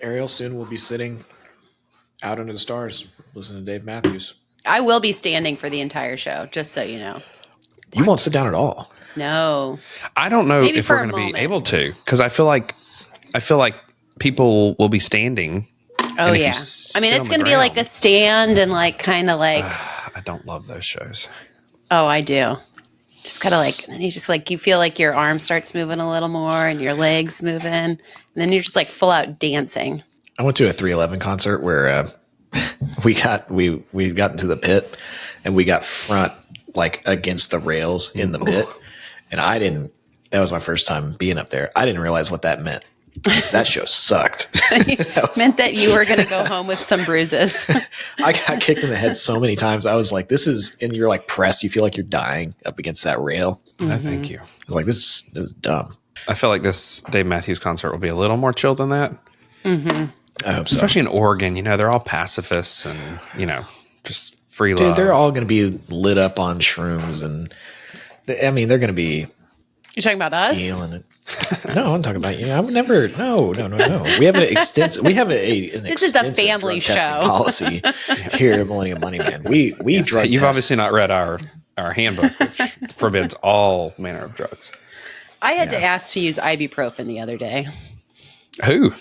Ariel soon will be sitting out under the stars listening to Dave Matthews. I will be standing for the entire show, just so you know. You won't sit down at all. No. I don't know Maybe if for we're a going to be moment. able to, because I feel like people will be standing. Oh, yeah. I mean, it's going to be like a stand and like kind of like. I don't love those shows. Oh, I do. Just kind of like, and you feel like your arm starts moving a little more and your legs moving. And then you're just like full out dancing. I went to a 311 concert where we got into the pit and we got front like against the rails in the pit. And that was my first time being up there. I didn't realize what that meant. That show sucked. Meant that you were going to go home with some bruises. I got kicked in the head so many times. I was like, and you're like pressed. You feel like you're dying up against that rail. I thank you. I was like, this is dumb. I feel like this Dave Matthews concert will be a little more chill than that. Mm-hmm. I hope so. Especially in Oregon, they're all pacifists and, just free love. Dude, they're all going to be lit up on shrooms. And they're going to be. You're talking about us? Feeling it. No, I'm talking about you. I would never. No. We have an extensive. We have This is a family show policy here at Millennial Money Man. We drug. You've test. obviously not read our handbook, which forbids all manner of drugs. I had to ask to use ibuprofen the other day. Who?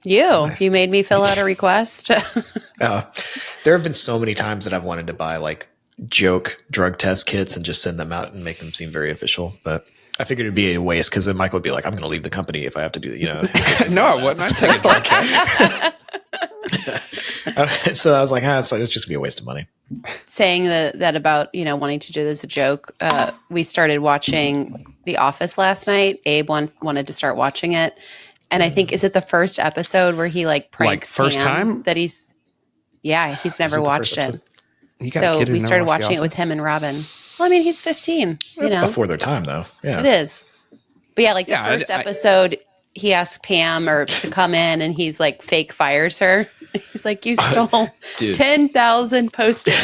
You made me fill out a request. There have been so many times that I've wanted to buy like joke drug test kits and just send them out and make them seem very official, but I figured it'd be a waste because then Michael would be like, I'm going to leave the company if I have to do that, No, I wouldn't. I'd take a drug test. So I was like, it's just be a waste of money. Saying that about, wanting to do this as a joke, we started watching The Office last night. Abe wanted to start watching it. And I think, is it the first episode where he like pranks first Pam time? That he's never watched it. So we started watching it with him and Robin. Well, I mean, he's 15. That's before their time, though. Yeah, it is. But yeah, like the first episode, he asks Pam to come in, and he's like fake fires her. He's like, "You stole 10,000 posters."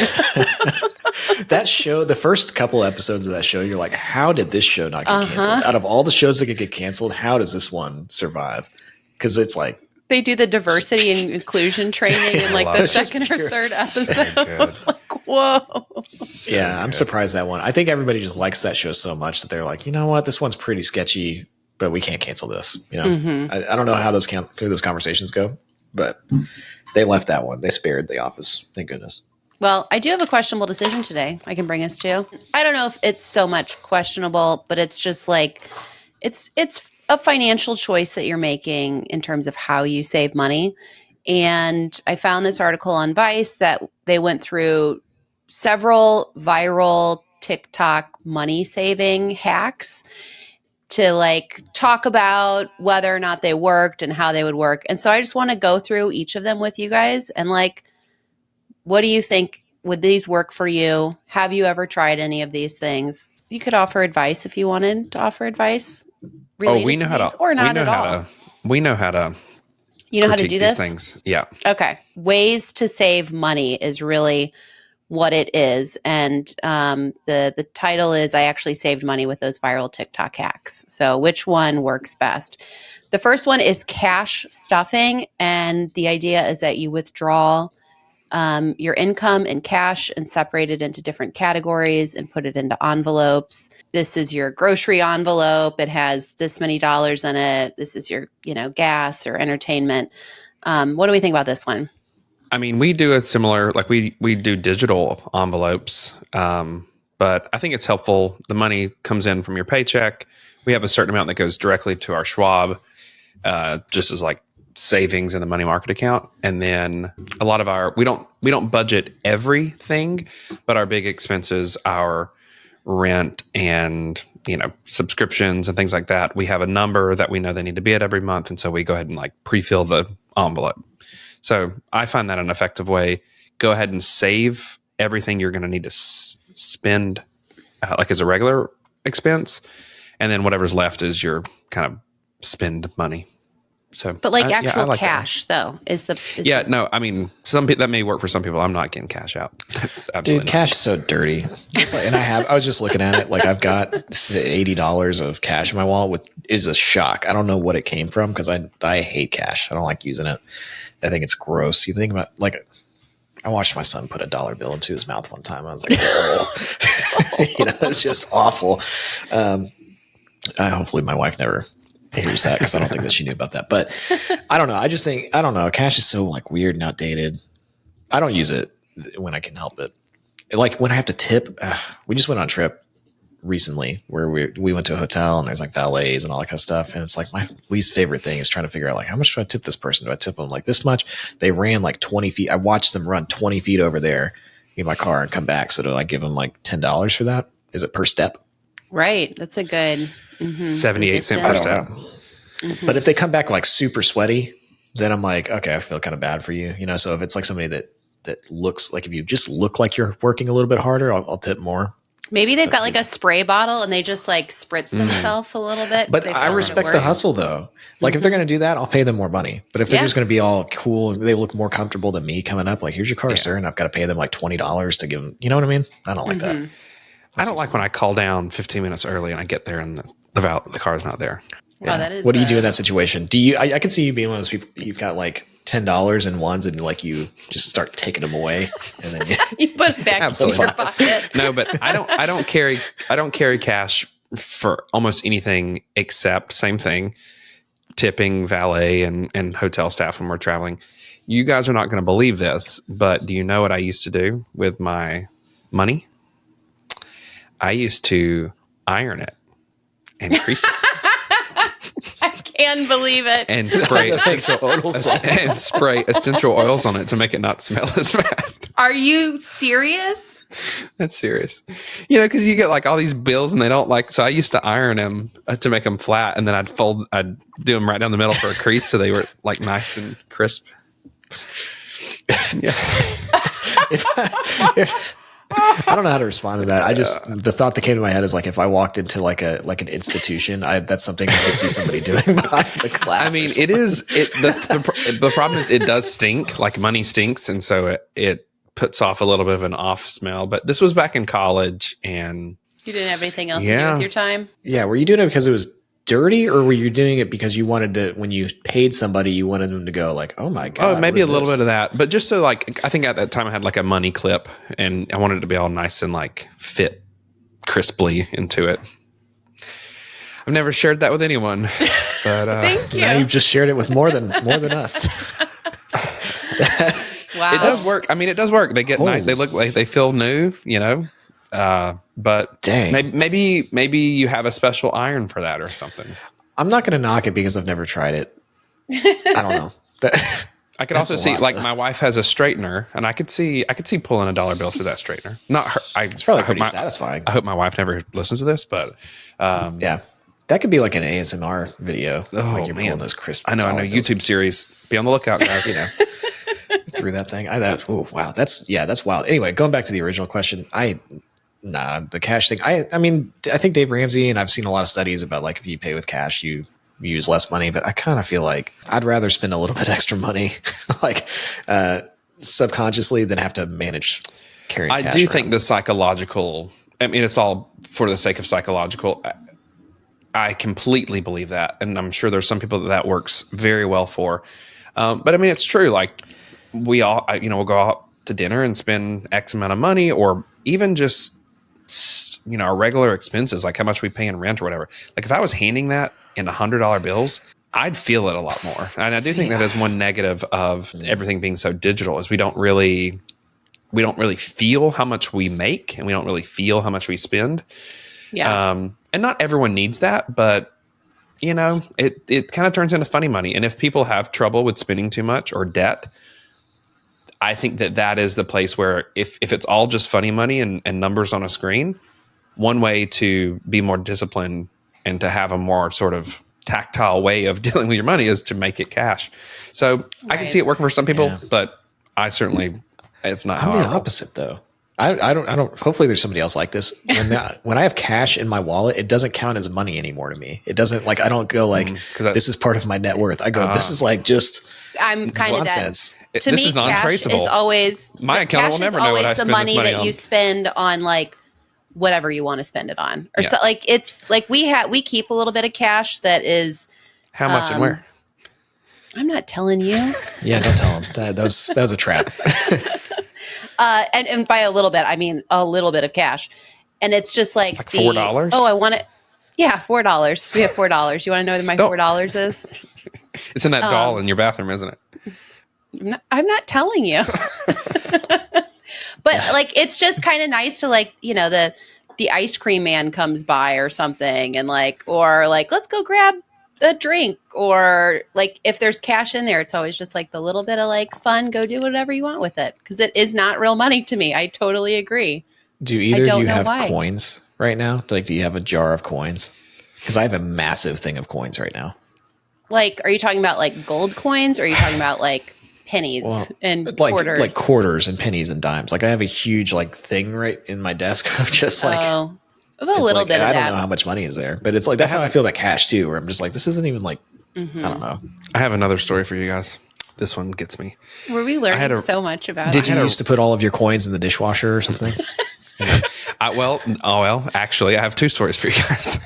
That show, the first couple episodes of that show, you're like, "How did this show not get canceled? Out of all the shows that could get canceled, how does this one survive?" Because it's like they do the diversity and inclusion training in like the second or third episode. Like, whoa. Yeah, I'm surprised that one. I think everybody just likes that show so much that they're like, you know what, this one's pretty sketchy, but we can't cancel this. I don't know how those conversations go, but they left that one. They spared The Office. Thank goodness. Well, I do have a questionable decision today I can bring us to. I don't know if it's so much questionable, but it's just like it's a financial choice that you're making in terms of how you save money. And I found this article on Vice that they went through several viral TikTok money saving hacks to like talk about whether or not they worked and how they would work. And so I just want to go through each of them with you guys and like, what do you think? Would these work for you? Have you ever tried any of these things? You could offer advice if you wanted to offer advice. We know how to, or not at all. We know how to. You know how to do this? Things. Yeah. Okay. Ways to save money is really what it is. And the title is, I actually saved money with those viral TikTok hacks. So which one works best? The first one is cash stuffing. And the idea is that you withdraw your income in cash and separate it into different categories and put it into envelopes. This is your grocery envelope. It has this many dollars in it. This is your, gas or entertainment. What do we think about this one? I mean, we do a similar, like we do digital envelopes, but I think it's helpful. The money comes in from your paycheck. We have a certain amount that goes directly to our Schwab, just as like savings in the money market account. And then a lot of we don't budget everything, but our big expenses, our rent and, subscriptions and things like that. We have a number that we know they need to be at every month. And so we go ahead and like pre-fill the envelope. So I find that an effective way. Go ahead and save everything you're going to need to spend like as a regular expense. And then whatever's left is your kind of spend money. So, But like I actual like that. cash though is No, I mean, some people that may work for some people. I'm not getting cash out. That's absolutely Dude, cash is so dirty. It's like, and I was just looking at it. Like I've got $80 of cash in my wallet, which is a shock. I don't know what it came from because I hate cash. I don't like using it. I think it's gross. You think about like I watched my son put a dollar bill into his mouth one time. I was like, oh. It's just awful. Hopefully my wife never hears that because I don't think that she knew about that. But I don't know. I just think, I don't know. Cash is so like weird and outdated. I don't use it when I can help it. Like when I have to tip, we just went on a trip recently where we went to a hotel and there's like valets and all that kind of stuff. And it's like my least favorite thing is trying to figure out like, how much do I tip this person? Do I tip them like this much? They ran like 20 feet. I watched them run 20 feet over there in my car and come back. So do I give them like $10 for that? Is it per step? right. That's a good 78 cents per step. But if they come back like super sweaty, then I'm like, okay, I feel kind of bad for you. So if it's like somebody that looks like, if you just look like you're working a little bit harder, I'll tip more. Maybe they've got like a spray bottle and they just like spritz themselves a little bit. But I respect the hustle though. Like if they're going to do that, I'll pay them more money. But if they're just going to be all cool, they look more comfortable than me coming up. Like, here's your car, sir. And I've got to pay them like $20 to give them, you know what I mean? I don't like that. I don't like when I call down 15 minutes early and I get there and the car's not there. Wow, that is, what do you do in that situation? I can see you being one of those people, you've got like $10 in ones and like you just start taking them away and then you put it back in your pocket. No, but I don't carry cash for almost anything except same thing, tipping valet and hotel staff when we're traveling. You guys are not going to believe this, but do you know what I used to do with my money? I used to iron it and crease it. I can believe it. And spray essential oils on it to make it not smell as bad. Are you serious? That's serious. Because you get like all these bills and they don't like. So I used to iron them to make them flat, and then I'd do them right down the middle for a crease, so they were like nice and crisp. Yeah. I don't know how to respond to that. I just the thought that came to my head is like if I walked into like an institution, that's something I could see somebody doing behind the class. I mean, the problem is it does stink. Like money stinks, and so it puts off a little bit of an off smell. But this was back in college, and you didn't have anything else to do with your time. Yeah, were you doing it because it was dirty, or were you doing it because you wanted to, when you paid somebody, you wanted them to go like, oh my God. Oh, maybe a little bit of that. But just so like, I think at that time I had like a money clip and I wanted it to be all nice and like fit crisply into it. I've never shared that with anyone, but Thank you. Now you've just shared it with more than us. Wow. It does work. I mean, it does work. They get nice. They look like they feel new, but dang, maybe you have a special iron for that or something. I'm not going to knock it because I've never tried it. I don't know. I could also see like my wife has a straightener, and I could see pulling a dollar bill through that straightener. Not her. It's probably pretty satisfying. I hope my wife never listens to this, but yeah, that could be like an ASMR video. Oh like you're man, those crisp. I know. YouTube series. Be on the lookout, guys. Through that thing. Oh wow, that's wild. Anyway, going back to the original question, the cash thing. I mean, I think Dave Ramsey, and I've seen a lot of studies about like if you pay with cash, you use less money, but I kind of feel like I'd rather spend a little bit extra money, like subconsciously, than have to manage carrying cash. I do around. think the psychological. I mean, it's all for the sake of psychological. I completely believe that, and I'm sure there's some people that works very well for. But I mean, it's true. Like we all, we'll go out to dinner and spend X amount of money, or even just our regular expenses, like how much we pay in rent or whatever. Like if I was handing that in $100 bills, I'd feel it a lot more. And I do think that is one negative of everything being so digital is we don't really feel how much we make, and we don't really feel how much we spend. Yeah. And not everyone needs that, but it kind of turns into funny money. And if people have trouble with spending too much or debt, I think that is the place where if it's all just funny money and numbers on a screen, one way to be more disciplined and to have a more sort of tactile way of dealing with your money is to make it cash. So I can see it working for some people, but I certainly, it's not how I'm the I roll. opposite though. I don't. Hopefully, there's somebody else like this. When I have cash in my wallet, it doesn't count as money anymore to me. It doesn't I don't go this is part of my net worth. I go, this is just. I'm kind of that. To this me, is non-traceable. cash is always my account will never know what I spend the money that on. you spend on whatever you want to spend it on, or so it's we keep a little bit of cash that is how much and where. I'm not telling you. Yeah, don't tell them. That was a trap. And by a little bit, I mean a little bit of cash, and it's just like $4. Oh, I want it. Yeah, $4. We have $4. You want to know what my $4 is? It's in that doll in your bathroom, isn't it? I'm not telling you. But it's just kind of nice to the ice cream man comes by or something, and or let's go grab a drink, or if there's cash in there, it's always just the little bit of fun. Go do whatever you want with it, because it is not real money to me. I totally agree. Do either of you have coins right now? Do you have a jar of coins? Because I have a massive thing of coins right now. Are you talking about gold coins, or are you talking about pennies and quarters? Like quarters and pennies and dimes. I have a huge thing right in my desk of just a little bit of I that. don't know how much money is there, but it's that's how I feel about cash too, where I'm just this isn't even I don't know. I have another story for you guys. This one gets me. Were we learning so much about Did you used to put all of your coins in the dishwasher or something? Actually, I have two stories for you guys.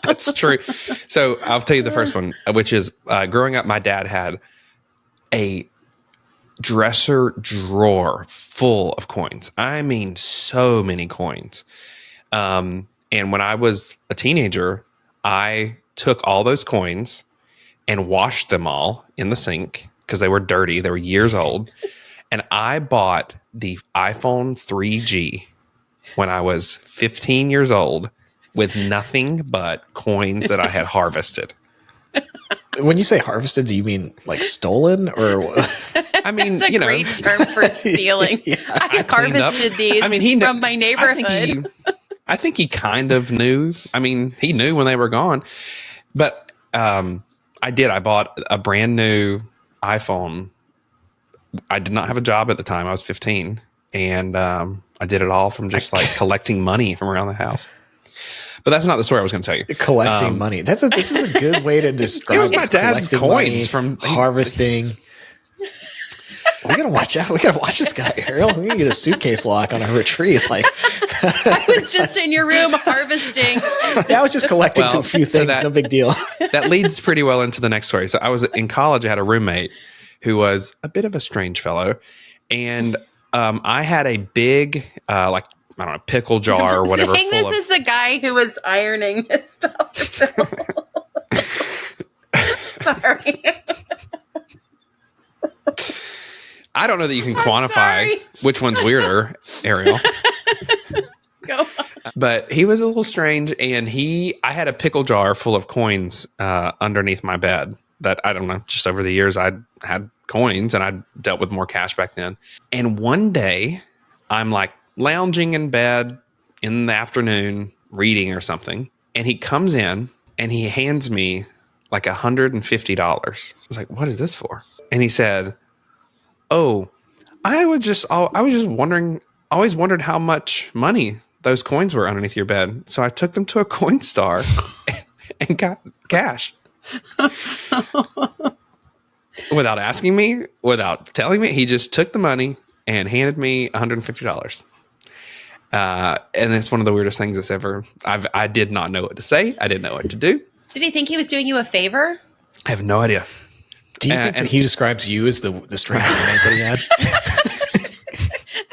That's true. So I'll tell you the first one, which is growing up, my dad had a dresser drawer full of coins. I mean, so many coins. And when I was a teenager, I took all those coins and washed them all in the sink because they were dirty. They were years old. And I bought the iPhone 3G when I was 15 years old with nothing but coins that I had harvested. When you say harvested, do you mean stolen or what? I mean, it's a great term for stealing. I harvested these from my neighborhood. I think he kind of knew. I mean, he knew when they were gone. But I did. I bought a brand new iPhone. I did not have a job at the time. I was 15. And I did it all from just collecting money from around the house. But that's not the story I was going to tell you. Collecting money. This is a good way to describe it. Was my dad's coins from harvesting. We gotta watch out. We gotta watch this guy, Ariel. We gotta get a suitcase lock on a retreat. I was just in your room harvesting. Yeah, I was just collecting a few things. No big deal. That leads pretty well into the next story. So I was in college. I had a roommate who was a bit of a strange fellow, and I had a big I don't know, pickle jar or whatever. This is the guy who was ironing his dollar bills. Sorry. I don't know that you can quantify which one's weirder, Ariel. Go on. But he was a little strange, and I had a pickle jar full of coins underneath my bed that, I don't know, just over the years I had coins, and I dealt with more cash back then. And one day I'm lounging in bed in the afternoon reading or something, and he comes in and he hands me $150. I was like, what is this for? And he said, oh, I was just wondering, always wondered how much money those coins were underneath your bed. So I took them to a coin star and got cash. Without asking me, without telling me, he just took the money and handed me $150. And it's one of the weirdest things that's ever. I did not know what to say. I didn't know what to do. Did he think he was doing you a favor? I have no idea. Do you think that he describes you as the strange roommate that he had?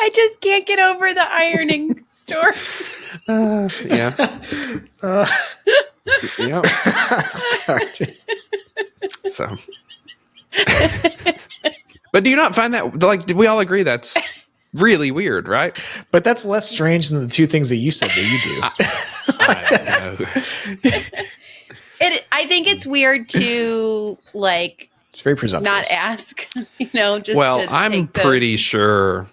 I just can't get over the ironing store. Yeah. Yeah. Sorry. So. But do you not find that, did we all agree that's really weird, right? But that's less strange than the two things that you said that you do. I don't know. I think it's weird to it's very presumptuous. Not ask, just I'm pretty sure.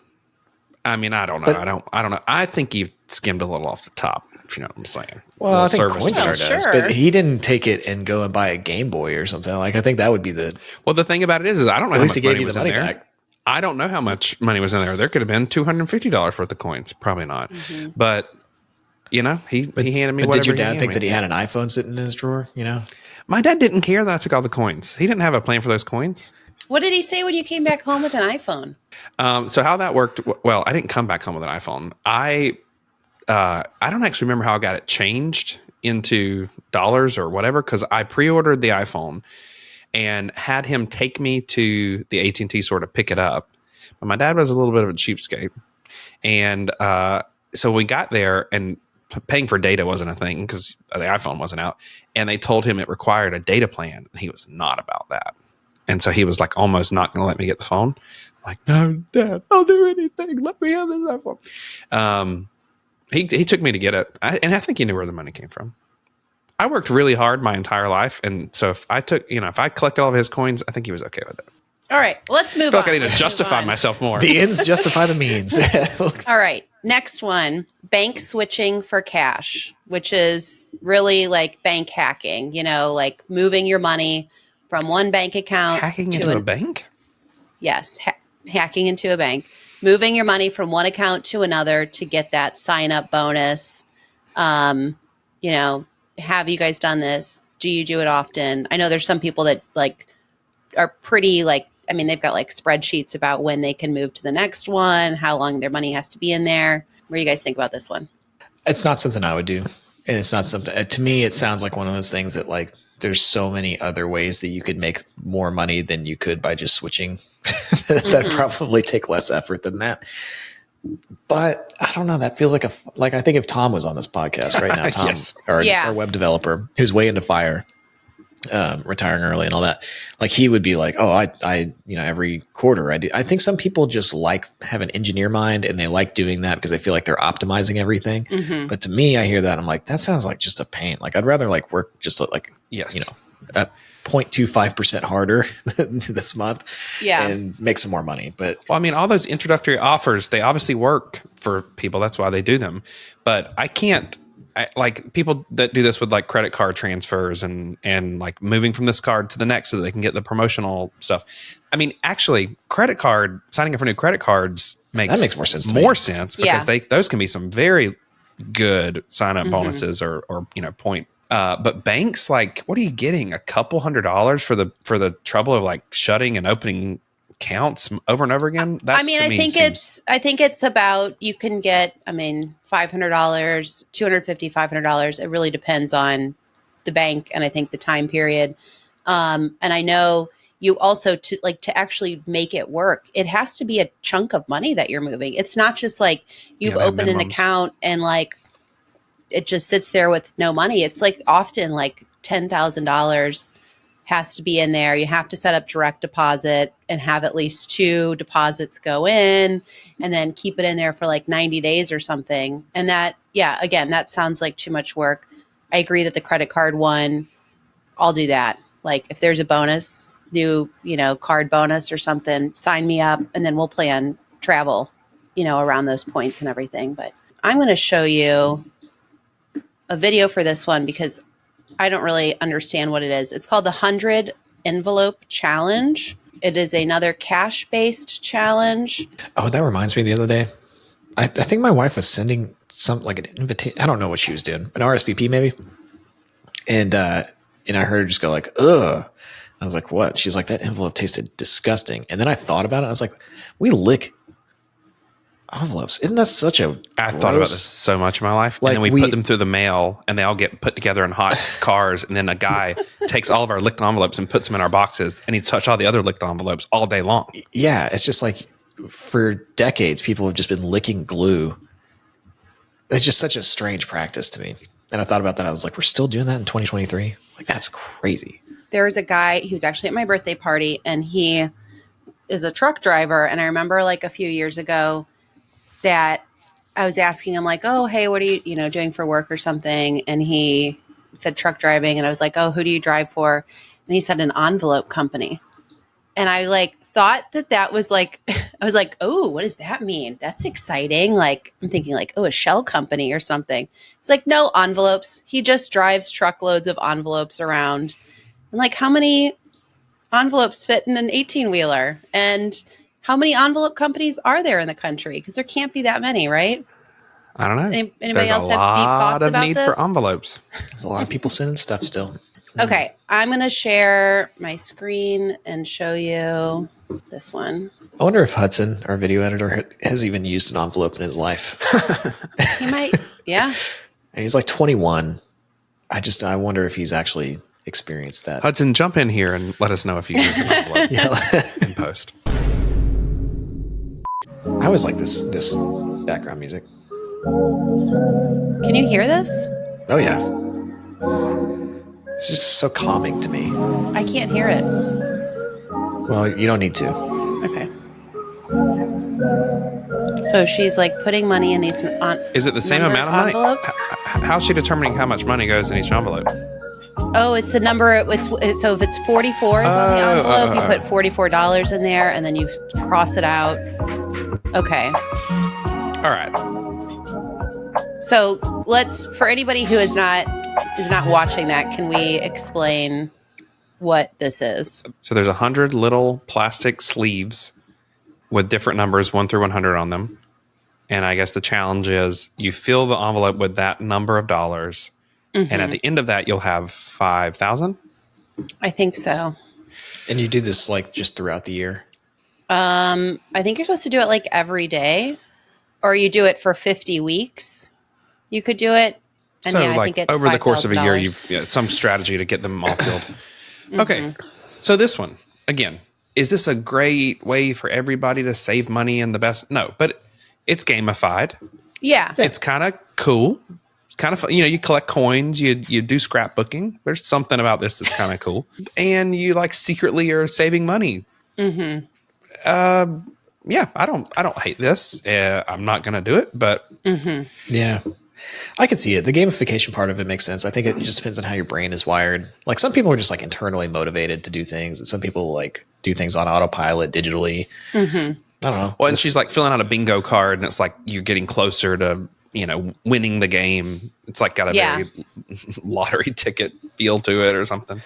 I mean, I don't know. I don't know. I think he skimmed a little off the top, if you know what I'm saying. Well, I think Coinstar does, sure. but he didn't take it and go and buy a Game Boy or something. I think that would be the. Well, the thing about it is I don't know how much money was in there. Back. I don't know how much money was in there. There could have been $250 worth of coins. Probably not. Mm-hmm. But, he handed me whatever. Did your dad handed think me. that he had an iPhone sitting in his drawer? My dad didn't care that I took all the coins. He didn't have a plan for those coins. What did he say when you came back home with an iPhone? So how that worked? Well, I didn't come back home with an iPhone. I don't actually remember how I got it changed into dollars or whatever, because I pre-ordered the iPhone and had him take me to the AT&T store to pick it up. But my dad was a little bit of a cheapskate. And so we got there, and paying for data wasn't a thing because the iPhone wasn't out. And they told him it required a data plan. And he was not about that. And so he was like almost not going to let me get the phone. I'm like, no, Dad, I'll do anything. Let me have this iPhone. He took me to get it. And I think he knew where the money came from. I worked really hard my entire life. And so if I collected all of his coins, I think he was okay with it. All right, let's move on. I feel like I need to justify myself more. The ends justify the means. All right, next one, bank switching for cash, which is really like bank hacking, like moving your money from one bank account Hacking to into a bank? Yes, hacking into a bank. Moving your money from one account to another to get that sign-up bonus. Have you guys done this? Do you do it often? I know there's some people that are pretty they've got spreadsheets about when they can move to the next one, how long their money has to be in there. What do you guys think about this one? It's not something I would do. And it's not something, to me, it sounds like one of those things that there's so many other ways that you could make more money than you could by just switching. That'd probably take less effort than that. But I don't know. That feels like I think if Tom was on this podcast right now, Tom, Yes. our web developer who's way into FIRE, retiring early and all that, he would be like, oh, I every quarter I do. I think some people just have an engineer mind and they like doing that because they feel like they're optimizing everything. Mm-hmm. But to me, I hear that I'm like, that sounds like just a pain. I'd rather work just 0.25% harder this month and make some more money. But all those introductory offers, they obviously work for people. That's why they do them. But I can't, people that do this with credit card transfers and moving from this card to the next so that they can get the promotional stuff. Actually, signing up for new credit cards makes more sense. Because those can be some very good sign up bonuses or point. But banks, what are you getting? A couple $100 for the trouble of shutting and opening accounts over and over again? That, I think it's about, you can get, $500, $250, $500. It really depends on the bank and I think the time period. And I know you also to actually make it work, it has to be a chunk of money that you're moving. It's not just you've opened an account and it just sits there with no money. It's often $10,000 has to be in there. You have to set up direct deposit and have at least 2 deposits go in and then keep it in there for 90 days or something. And that, again, that sounds like too much work. I agree that the credit card one, I'll do that. If there's a bonus, new, card bonus or something, sign me up and then we'll plan travel, around those points and everything. But I'm going to show you a video for this one because I don't really understand what it is. It's called the 100 Envelope Challenge. It is another cash-based challenge. Oh, that reminds me, the other day, I think my wife was sending an invitation. I don't know what she was doing, an RSVP maybe. And I heard her just go ugh. I was like, what? She's like, that envelope tasted disgusting. And then I thought about it. I was like, we lick envelopes. Isn't that such a I thought about this so much in my life. And then we put them through the mail and they all get put together in hot cars. And then a guy takes all of our licked envelopes and puts them in our boxes and he's touched all the other licked envelopes all day long. Yeah. It's just for decades, people have just been licking glue. It's just such a strange practice to me. And I thought about that. I was like, we're still doing that in 2023? That's crazy. There was a guy, he was actually at my birthday party and he is a truck driver. And I remember a few years ago, that I was asking him oh, hey, what are you, doing for work or something? And he said truck driving. And I was like, oh, who do you drive for? And he said an envelope company. And I thought that was I was like, oh, what does that mean? That's exciting. I'm thinking oh, a shell company or something. It's no, envelopes. He just drives truckloads of envelopes around. And how many envelopes fit in an 18-wheeler? And How many envelope companies are there in the country? Because there can't be that many, right? I don't know. Anybody There's else a have deep thoughts lot of about need this? for envelopes. There's a lot of people sending stuff still. Okay, I'm going to share my screen and show you this one. I wonder if Hudson, our video editor, has even used an envelope in his life. He might, yeah. And he's like 21. I wonder if he's actually experienced that. Hudson, jump in here and let us know if you use an envelope in post. I always like this background music. Can you hear this? Oh yeah. It's just so calming to me. I can't hear it. Well, you don't need to. Okay. So she's like putting money in these Is it the same amount of money? envelopes? How's she determining how much money goes in each envelope? Oh, it's the number. So if it's 44 is on the envelope, you put $44 in there, and then you cross it out. Okay. All right. So for anybody who is not watching that, can we explain what this is? So there's 100 little plastic sleeves with different numbers, 1 through 100 on them. And I guess the challenge is you fill the envelope with that number of dollars. Mm-hmm. And at the end of that, you'll have 5,000. I think so. And you do this like just throughout the year? I think you're supposed to do it like every day, or you do it for 50 weeks. You could do it. And so yeah, like I think it's over the course of a year, $5,000. you've some strategy to get them all filled. Okay. So this one, again, is this a great way for everybody to save money and the best? No, but it's gamified. Yeah. It's kind of cool. It's kind of fun. You collect coins, you do scrapbooking. There's something about this that's kind of cool. And you like secretly are saving money. Mm-hmm. Yeah, I don't hate this. I'm not going to do it, but Yeah. I could see it. The gamification part of it makes sense. I think it just depends on how your brain is wired. Like some people are just like internally motivated to do things, and some people like do things on autopilot digitally. Mm-hmm. I don't know. Well, and she's like filling out a bingo card, and it's like you're getting closer to winning the game. It's like got a very lottery ticket feel to it or something.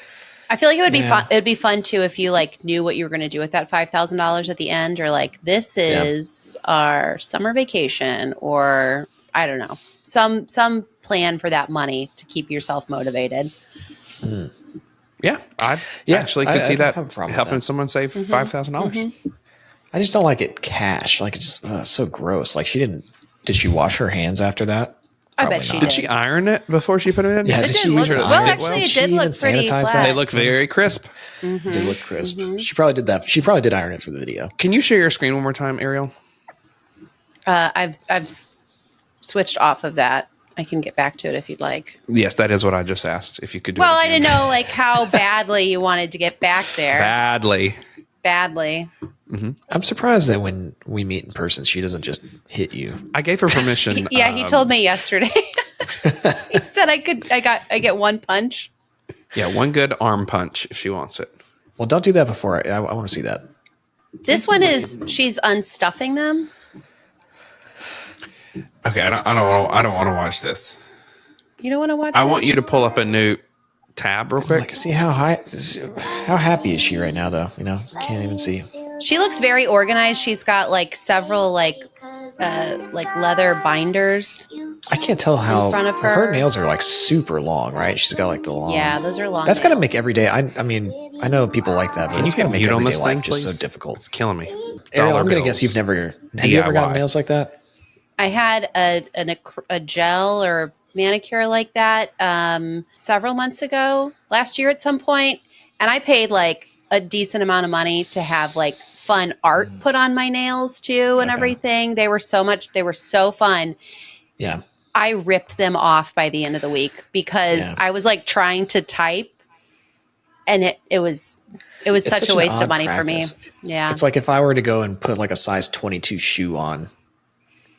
I feel like it would be fun. It'd be fun too if you like knew what you were going to do with that $5,000 at the end, or like this is our summer vacation, or I don't know, some plan for that money to keep yourself motivated. Mm. Yeah, I actually could see that helping someone save $5,000. Mm-hmm. I just don't like it cash. Like it's so gross. Like did she wash her hands after that? I Probably bet she not. did. Did she iron it before she put it in? Yeah, It did she didn't use look her well. iron? Actually, Did it she did even look pretty sanitize flat. that? They look very crisp. They look crisp. She probably did that. She probably did iron it for the video. Can you share your screen one more time, Ariel? I've switched off of that. I can get back to it if you'd like. Yes, that is what I just asked. If you could do it Well, I again. didn't know like how badly you wanted to get back there. Badly. I'm surprised that when we meet in person, she doesn't just hit you. I gave her permission. He told me yesterday. He said I get one punch. Yeah, one good arm punch if she wants it. Well, don't do that before. I want to see that. This one is she's unstuffing them. Okay, I don't want to watch this. You don't want to watch I this? want you to pull up a new tab real quick. Like, see how happy is she right now, though? Can't even see. She looks very organized. She's got like several like leather binders. I can't tell how In front of her her. nails are like super long, right? She's got like the long. Yeah, those are long. That's got to nails. make every day. I mean, I know people like that, but Can it's you got to get make mute on everyday this life thing, just please? so difficult. It's killing me. Ariel, I'm Dollar gonna guess bills. you've never. Have you ever gotten DIY. nails like that? I had a gel or manicure like that several months ago, last year at some point, and I paid like a decent amount of money to have like fun art put on my nails too and Okay. everything. They were so fun. Yeah. I ripped them off by the end of the week because Yeah. I was like trying to type, and it was such such a an waste of odd money practice. for me. Yeah. It's like if I were to go and put like a size 22 shoe on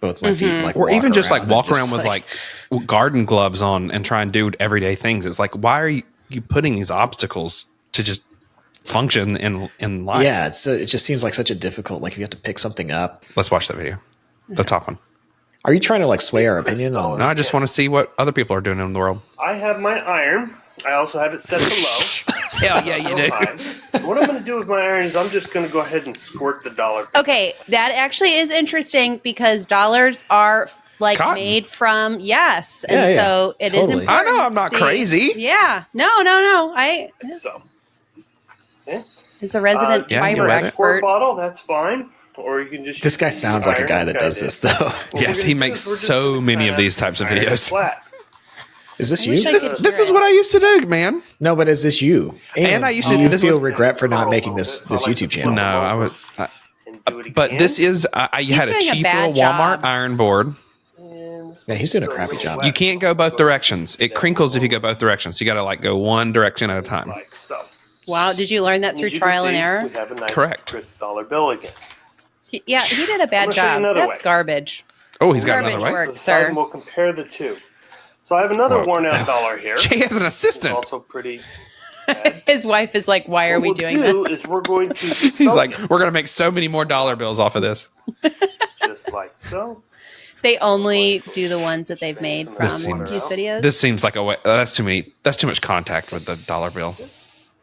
both my feet, like Or even just like walk and around with like garden gloves on and try and do everyday things. It's like, why are you putting these obstacles to just function in life? Yeah, it just seems like such a difficult. Like if you have to pick something up. Let's watch that video. The top one. Are you trying to like sway our opinion on? No, I just want to see what other people are doing in the world. I have my iron. I also have it set to low. Hell yeah, you do. Fine. What I'm going to do with my iron is I'm just going to go ahead and squirt the dollar. Okay, that actually is interesting because dollars are like Cotton. made from and Yeah, so it is totally. important. I know I'm not crazy. Yeah, no. I So, is the resident yeah, fiber you're right. expert. squirt bottle, that's fine. Or you can just. This guy use sounds the like a iron guy that does did. this, though. What Yes, we're he gonna makes do is we're just so gonna many of kinda these types of iron it videos. flat. Is this I wish you? I could This hear is it. what I used to do, man. No, but is this you? And I used to do you this feel was- regret for not Curl a making little this bit. I like YouTube to channel? No, I would. And do it But again. this is I had a doing a cheap bad little Walmart job. iron board. And Yeah, he's doing a go crappy little job. wet. You can't go both directions. It crinkles if you go both directions. You got to like go one direction at a time. Like so. Wow, did you learn that And through as you can trial and see, error? We have a nice Correct. crisp dollar bill again. He did a bad gonna show you job. another That's way. garbage. Oh, he's got Garbage another way. work. To the side, sir. and we'll compare the two. So I have another Whoa. worn out dollar here. She has an It's assistant. also pretty bad. His wife is like, "Why are we What doing we'll do this?" is we're going to He's soak like, it we're gonna make so many more dollar bills off of this. just like so. They only do the ones that they've made from This these seems videos. this seems like a way. That's too many. That's too much contact with the dollar bill.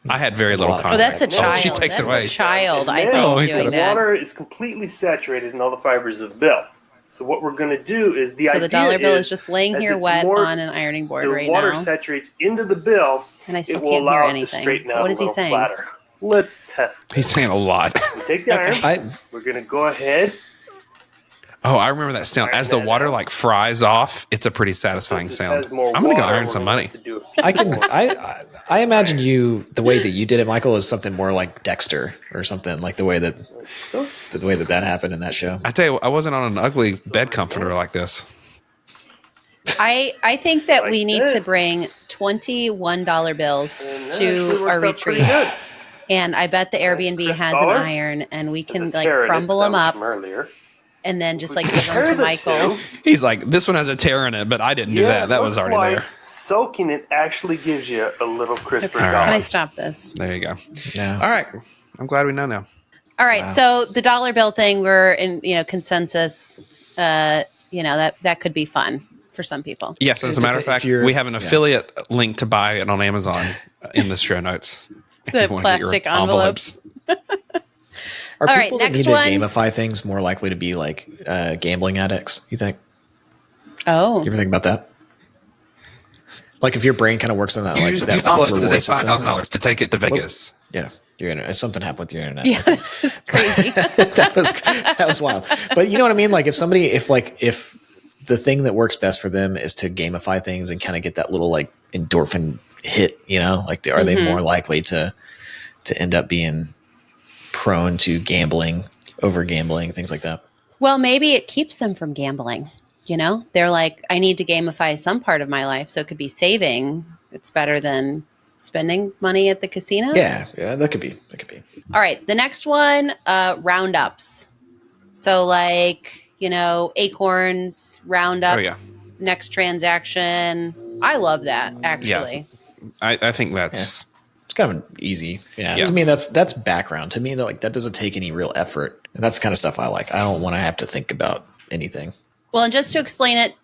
I had very little lot of oh, contact. that's a child. she takes that's it away. a child, I And think, now he's doing got the that. water is completely saturated in all the fibers of the bill. So what we're going to do is So the dollar bill is just laying as here it's wet more- on an ironing board the right water now, saturates into the bill. and I still It will can't hear allow it to anything. straighten out What a is he little saying? flatter. Let's test this. He's saying a lot. We take the Okay. iron. We're going to go ahead. Oh, I remember that sound. As the water like fries off, it's a pretty satisfying Since it sound. has more I'm gonna go water, iron we're some gonna money. have to do a few I can. more. I imagine you the way that you did it, Michael, is something more like Dexter or something like the way that that happened in that show. I tell you, I wasn't on an ugly bed comforter like this. I think that Like we need to this. bring $21 bills And that to actually our worked out pretty retreat, good. and I bet the Airbnb crisp has dollar. an iron, and we There's can a like tear in it, crumble that them was up, from earlier. and then just like We give them compare to the Michael. two. He's like, this one has a tear in it, but I didn't do that. That was looks already like there. Soaking it actually gives you a little crisper All right. dollar. Can I stop this? There you go. Yeah. All right. I'm glad we know now. All right, so the dollar bill thing, we're in consensus. That could be fun for some people. Yes, as a matter of If fact, you're- we have an yeah. affiliate link to buy it on Amazon in the show notes. If The you wanna get your plastic envelopes. Are All right, people that next need one. to gamify things more likely to be like gambling addicts? You think? Oh, You ever think about that? Like if your brain kind of works on that, like Use that $5,000 reward system. to take it to Vegas. Yeah, your internet. Something happened with your internet. yeah, that's crazy. that was wild. But you know what I mean? Like if the thing that works best for them is to gamify things and kind of get that little like endorphin hit, like are they more likely to end up being prone to gambling, over gambling, things like that? Well, maybe it keeps them from gambling. They're like, I need to gamify some part of my life, so it could be saving. It's better than spending money at the casinos. Yeah, that could be. All right, the next one, roundups. So like, acorns, roundup, Oh, yeah. next transaction. I love that actually. I think that's It's kind of easy. Yeah. Yeah. To me, that's background. To me, though, like that doesn't take any real effort, and that's the kind of stuff I like. I don't want to have to think about anything. Well, and just to explain it,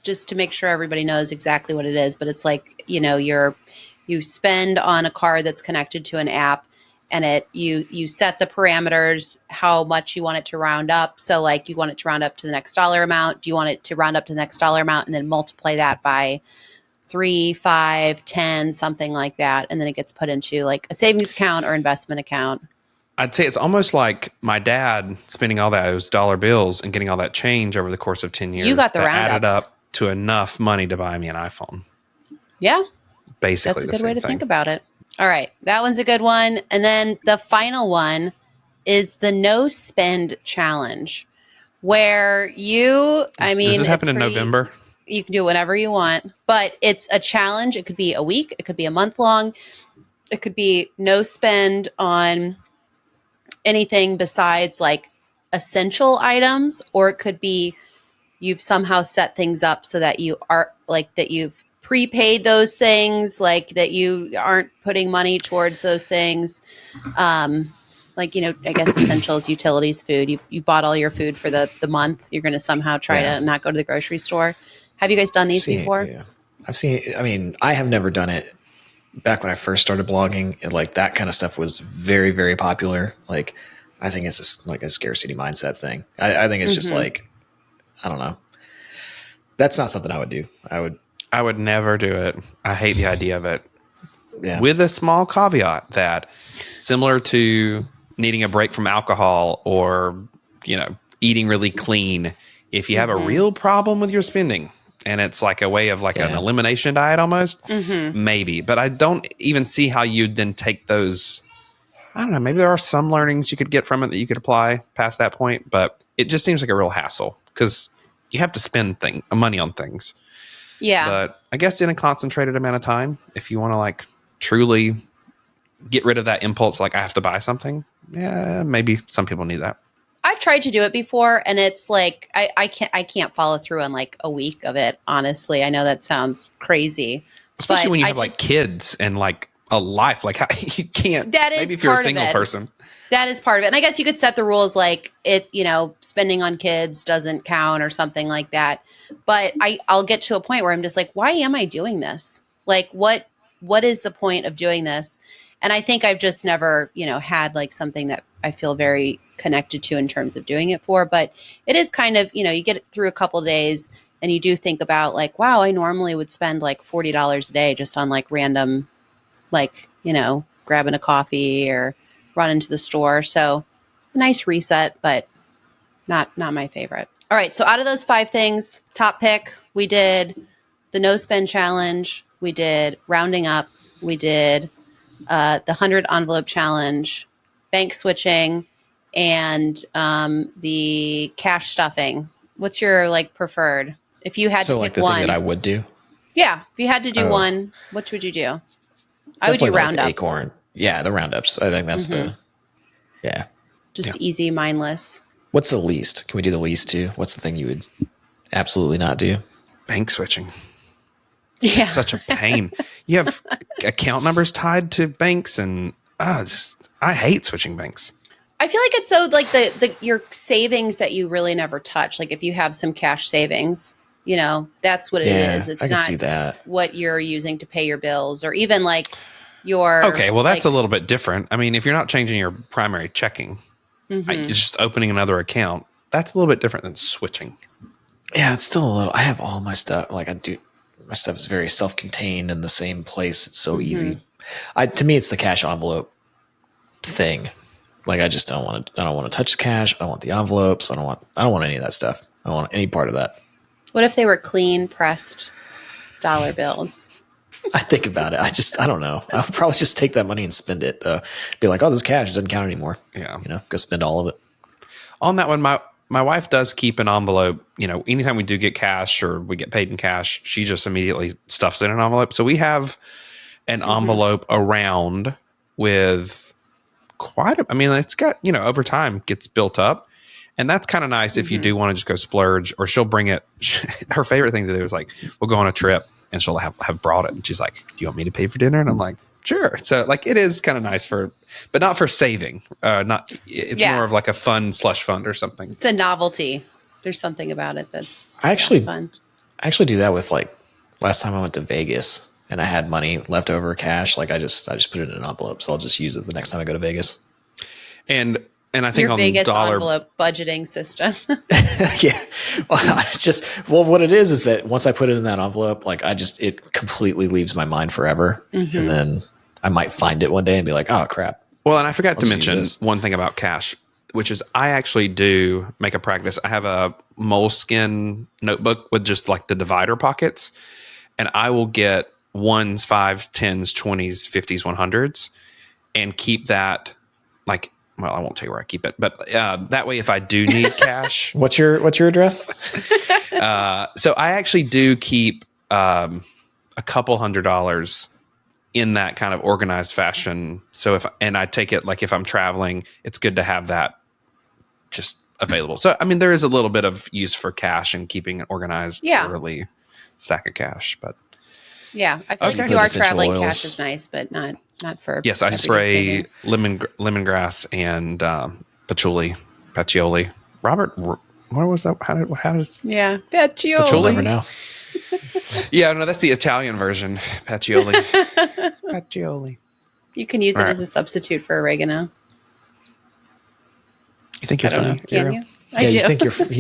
just to make sure everybody knows exactly what it is, but it's like, you spend on a card that's connected to an app, and you set the parameters, how much you want it to round up. So like you want it to round up to the next dollar amount. Do you want it to round up to the next dollar amount and then multiply that by 3, 5, 10, something like that. And then it gets put into like a savings account or investment account. I'd say it's almost like my dad spending all those dollar bills and getting all that change over the course of 10 years. You got the that added roundups. up to enough money to buy me an iPhone. Yeah. Basically, That's a the good way same to thing. think about it. All right. That one's a good one. And then the final one is the no spend challenge, where Does this happen it's in pretty- November? You can do whatever you want, but it's a challenge. It could be a week. It could be a month long. It could be no spend on anything besides like essential items, or it could be you've somehow set things up so that you are like that you've prepaid those things, like that you aren't putting money towards those things. I guess essentials, utilities, food. You bought all your food for the month. You're going to somehow try Yeah. to not go to the grocery store. Have you guys done these before? Yeah. I've seen. I mean, I have never done it back when I first started blogging, and like that kind of stuff was very, very popular. Like, I think it's just like a scarcity mindset thing. I think it's just like, I don't know. That's not something I would do. I would never do it. I hate the idea of it. Yeah. With a small caveat that, similar to needing a break from alcohol or, eating really clean, if you have a real problem with your spending and it's like a way of like an elimination diet almost, maybe. But I don't even see how you'd then take those. I don't know. Maybe there are some learnings you could get from it that you could apply past that point, but it just seems like a real hassle because you have to spend money on things. Yeah. But I guess in a concentrated amount of time, if you want to like truly get rid of that impulse, like I have to buy something, maybe some people need that. I've tried to do it before, and it's like I can't follow through on like a week of it. Honestly, I know that sounds crazy, especially but when you have like kids and like a life. Like you can't. That is maybe if you're a part of single it. person. That is part of it, and I guess you could set the rules like it. Spending on kids doesn't count or something like that. But I'll get to a point where I'm just like, why am I doing this? Like, what is the point of doing this? And I think I've just never, had like something that I feel very connected to in terms of doing it for. But it is kind of, you get through a couple of days and you do think about like, wow, I normally would spend like $40 a day just on like random, like, grabbing a coffee or run into the store. So a nice reset, but not my favorite. All right. So out of those 5 things, top pick, we did the no spend challenge. We did rounding up. We did the 100 envelope challenge, bank switching, and the cash stuffing. What's your like preferred? If you had to pick like the one, thing that I would do. Yeah, if you had to do one, which would you do? I would do roundups. Acorn. Yeah, the roundups. I think that's just easy, mindless. What's the least? Can we do the least too? What's the thing you would absolutely not do? Bank switching. Yeah. It's such a pain. You have account numbers tied to banks and I hate switching banks. I feel like it's so like the your savings that you really never touch. Like if you have some cash savings, that's what it is. It's I can not see that. What you're using to pay your bills or even like your Okay, well that's a little bit different. I mean, if you're not changing your primary checking, you're just opening another account. That's a little bit different than switching. Yeah, it's still a little. I have all my stuff. Like I do, my stuff is very self-contained in the same place. It's so easy. To me, it's the cash envelope thing. Like I just don't want to. I don't want to touch the cash. I don't want the envelopes. I don't want any of that stuff. I don't want any part of that. What if they were clean pressed dollar bills? I think about it. I don't know. I would probably just take that money and spend it. Be like, oh, this cash doesn't count anymore. Yeah, go spend all of it. On that one, my wife does keep an envelope. Anytime we do get cash or we get paid in cash, she just immediately stuffs it in an envelope. So we have an envelope around with it's got, over time gets built up. And that's kind of nice if you do want to just go splurge, or she'll bring it. Her favorite thing to do is like, we'll go on a trip and she'll have brought it. And she's like, do you want me to pay for dinner? And I'm like, sure. So like it is kind of nice but not for saving. It's more of like a fun slush fund or something. It's a novelty. There's something about it that's fun. I actually do that with like last time I went to Vegas and I had money left over cash. Like I just put it in an envelope. So I'll just use it the next time I go to Vegas. And I think your on Vegas dollar envelope budgeting system. Yeah. Well, it's just, what it is that once I put it in that envelope, like it completely leaves my mind forever. And then I might find it one day and be like, oh crap. Well, and I forgot to mention one thing about cash, which is I actually do make a practice. I have a moleskine notebook with just like the divider pockets, and I will get 1s, 5s, 10s, 20s, 50s, 100s, and keep that like, well, I won't tell you where I keep it, but that way, if I do need cash, what's your address? So I actually do keep a couple $100s in that kind of organized fashion. So I take it like if I'm traveling, it's good to have that just available. So I mean, there is a little bit of use for cash and keeping an organized quarterly stack of cash, but yeah, I feel like if you are traveling, cash is nice, but not for. Yes, I spray lemongrass and patchouli. Robert, what was that? How does? Yeah, patchouli. Patchouli. Never know. Yeah, no, that's the Italian version, patchouli. Fagioli. You can use All it right. as a substitute for oregano. You think you're I don't funny? know. Can Ariel? you? Yeah, I do. you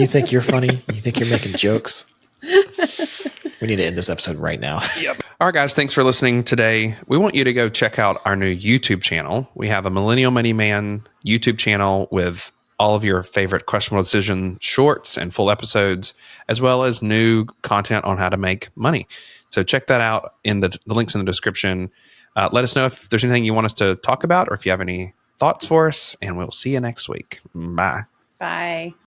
think you're funny? You think you're making jokes? We need to end this episode right now. All right, guys, thanks for listening today. We want you to go check out our new YouTube channel. We have a Millennial Money Man YouTube channel with all of your favorite questionable decision shorts and full episodes, as well as new content on how to make money. So check that out in the links in the description. Let us know if there's anything you want us to talk about or if you have any thoughts for us, and we'll see you next week. Bye. Bye.